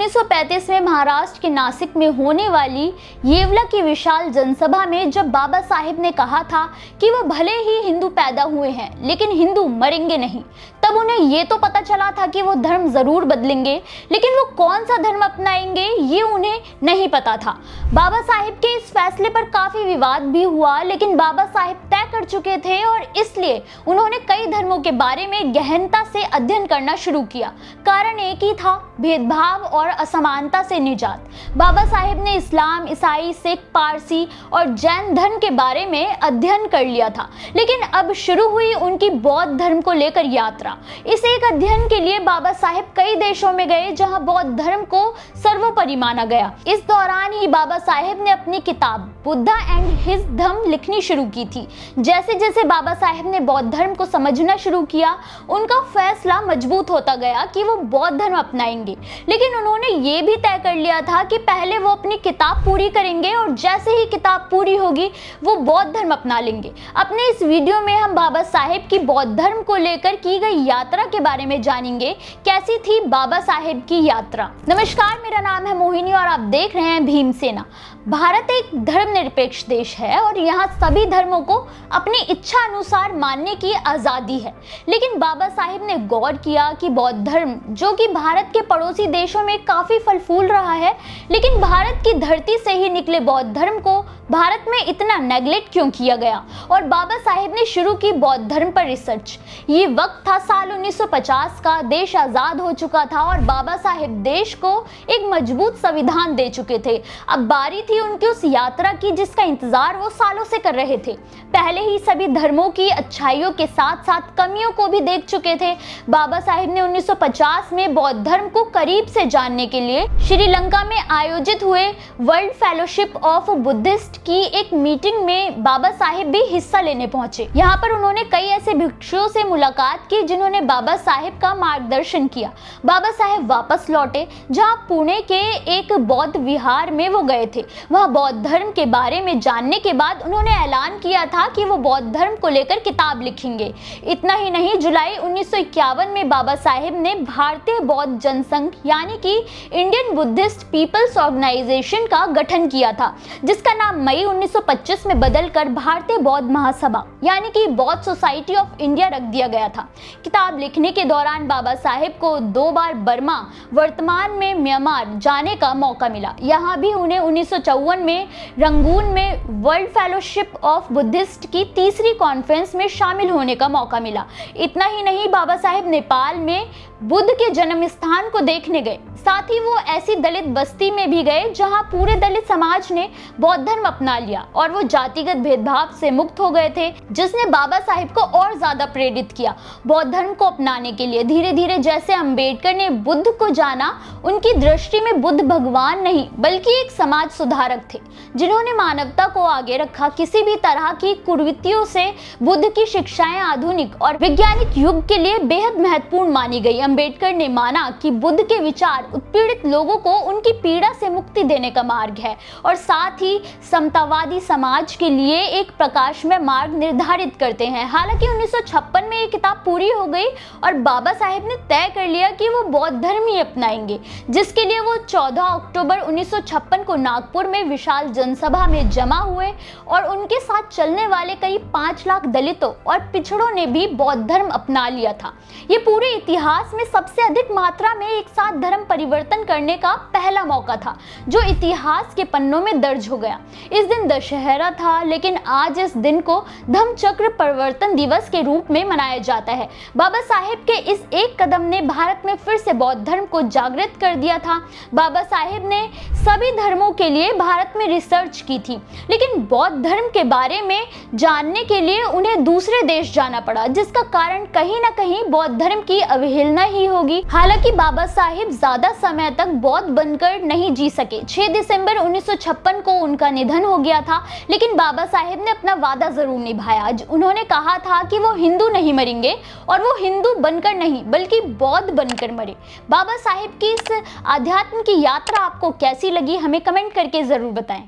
1935 में महाराष्ट्र के नासिक में होने वाली येवला की विशाल जनसभा में जब बाबा साहेब ने कहा था कि वो भले ही हिंदू पैदा हुए हैं लेकिन हिंदू मरेंगे नहीं, तब उन्हें ये तो पता चला था कि वो धर्म जरूर बदलेंगे, लेकिन वो कौन सा धर्म अपनाएंगे ये उन्हें नहीं पता था। बाबा साहेब के इस फैसले पर काफी विवाद भी हुआ, लेकिन बाबा साहेब तय कर चुके थे और इसलिए उन्होंने कई धर्मों के बारे में गहनता से अध्ययन करना शुरू किया। कारण एक ही था, भेदभाव और असमानता से निजात। बाबा साहेब ने इस्लाम, ईसाई, सिख, पारसी और जैन धर्म के बारे में अध्ययन कर लिया था, लेकिन अब शुरू हुई उनकी बौद्ध धर्म को लेकर यात्रा। इस एक अध्ययन के लिए बाबा साहेब कई देशों में गए जहां बौद्ध धर्म को सर्वोपरि माना गया। इस दौरान ही बाबा साहेब ने अपनी किताब बुद्धा एंड हिज धम्म लिखनी शुरू की थी। जैसे जैसे बाबा साहेब ने बौद्ध धर्म को समझना शुरू किया, उनका फैसला मजबूत होता गया कि वो बौद्ध धर्म अपनाएंगे, लेकिन उन्होंने ये भी तय कर लिया था कि पहले वो अपनी किताब पूरी करेंगे और जैसे ही किताब पूरी होगी वो बौद्ध धर्म अपना लेंगे। अपने इस वीडियो में हम बाबा साहेब की बौद्ध धर्म को लेकर की गई यात्रा के बारे में जानेंगे। कैसी थी बाबा साहेब की यात्रा। नमस्कार, मेरा नाम है मोहिनी और आप देख रहे हैं भीमसेना। भारत एक धर्मनिरपेक्ष देश है और यहाँ सभी धर्मों को अपनी इच्छा अनुसार मानने की आज़ादी है, लेकिन बाबा साहेब ने गौर किया कि बौद्ध धर्म, जो कि भारत के पड़ोसी देशों में काफ़ी फल फूल रहा है, लेकिन भारत की धरती से ही निकले बौद्ध धर्म को भारत में इतना नेग्लेक्ट क्यों किया गया। और बाबा साहेब ने शुरू की बौद्ध धर्म पर रिसर्च। ये वक्त था साल 1950 का, देश आज़ाद हो चुका था और बाबा साहेब देश को एक मजबूत संविधान दे चुके थे। अब बारी थी उनकी उस यात्रा की जिसका इंतजार वो सालों से कर रहे थे। पहले ही सभी धर्मों की अच्छाइयों के साथ साथ कमियों को भी देख चुके थे। बाबा साहेब ने 1950 में बौद्ध धर्म को करीब से जानने के लिए श्रीलंका में आयोजित हुए वर्ल्ड फेलोशिप ऑफ बुद्धिस्ट की एक मीटिंग में बाबा साहेब भी हिस्सा लेने पहुंचे। यहाँ पर उन्होंने कई ऐसे भिक्षुओं से मुलाकात की जिन्होंने बाबा साहेब का मार्गदर्शन किया। बाबा साहेब वापस लौटे, जहाँ पुणे के एक बौद्ध विहार में वो गए थे। वहाँ बौद्ध धर्म के बारे में जानने के बाद उन्होंने ऐलान किया था कि वो बौद्ध धर्म को लेकर किताब लिखेंगे। इतना ही नहीं, जुलाई 1951 में बाबा साहेब ने भारतीय बौद्ध जनसंघ यानी कि इंडियन बुद्धिस्ट पीपल्स ऑर्गेनाइजेशन का गठन किया था, जिसका नाम मई 1925 में बदलकर भारतीय बौद्ध महासभा यानी कि बौद्ध सोसाइटी ऑफ इंडिया रख दिया गया था। किताब लिखने के दौरान बाबा साहेब को 2 बार बर्मा, वर्तमान में म्यांमार जाने का मौका मिला। यहाँ भी उन्हें 1954 में रंगून में वर्ल्ड फेलोशिप ऑफ बुद्धिस्ट की तीसरी कॉन्फ्रेंस में शामिल होने का मौका मिला। इतना ही नहीं, बाबा साहेब नेपाल में बुद्ध के जन्म स्थान को देखने गए। साथ ही वो ऐसी दलित बस्ती में भी गए जहां पूरे दलित समाज ने बौद्ध धर्म अपना लिया और वो जातिगत भेदभाव से मुक्त हो गए थे, जिसने बाबा साहेब को और ज्यादा प्रेरित किया बौद्ध धर्म को अपनाने के लिए। धीरे धीरे जैसे अंबेडकर ने बुद्ध को जाना, उनकी दृष्टि में बुद्ध भगवान नहीं बल्कि एक समाज सुधारक थे जिन्होंने मानवता को आगे रखा। किसी भी तरह की कुरीतियों से बुद्ध की शिक्षाएं आधुनिक और वैज्ञानिक युग के लिए बेहद महत्वपूर्ण मानी गई। अंबेडकर ने माना कि बुद्ध के विचार उत्पीड़ित लोगों को उनकी पीड़ा से मुक्ति देने का मार्ग है और साथ ही समतावादी समाज के लिए एक प्रकाशमय मार्ग निर्धारित करते हैं। हालांकि 1956 में ये किताब पूरी हो गई और बाबा साहेब ने तय कर लिया कि वो बौद्ध धर्म ही अपनाएंगे, जिसके लिए वो 14 अक्टूबर 1956 को नागपुर में विशाल जनसभा में जमा हुए और उनके साथ चलने वाले कई 5 लाख दलितों और पिछड़ों ने भी बौद्ध धर्म अपना लिया था। ये पूरे इतिहास में सबसे अधिक मात्रा में एक साथ धर्म परिवर्तन करने का पहला मौका था जो इतिहास के पन्नों में दर्ज हो गया। इस दिन दशहरा था, लेकिन आज इस दिन को धम्मचक्र परिवर्तन दिवस के रूप में मनाया जाता है। बाबा साहेब के इस एक कदम ने भारत में फिर से बौद्ध धर्म को जागृत कर दिया था। बाबा साहेब ने सभी धर्मों के लिए भारत में रिसर्च की थी, लेकिन बौद्ध धर्म के बारे में जानने के लिए उन्हें दूसरे देश जाना पड़ा, जिसका कारण कहीं ना कहीं बौद्ध धर्म की अवहेलना ही होगी। हालांकि बाबा साहेब ज्यादा समय तक बौद्ध बनकर नहीं जी सके। 6 दिसंबर 1956 को उनका निधन हो गया था, लेकिन बाबा साहेब ने अपना वादा जरूर निभाया। उन्होंने कहा था कि वो हिंदू नहीं मरेंगे और वो हिंदू बनकर नहीं बल्कि बौद्ध बनकर मरे। बाबा साहेब की इस आध्यात्म की यात्रा आपको कैसी लगी, हमें कमेंट करके जरूर बताएं।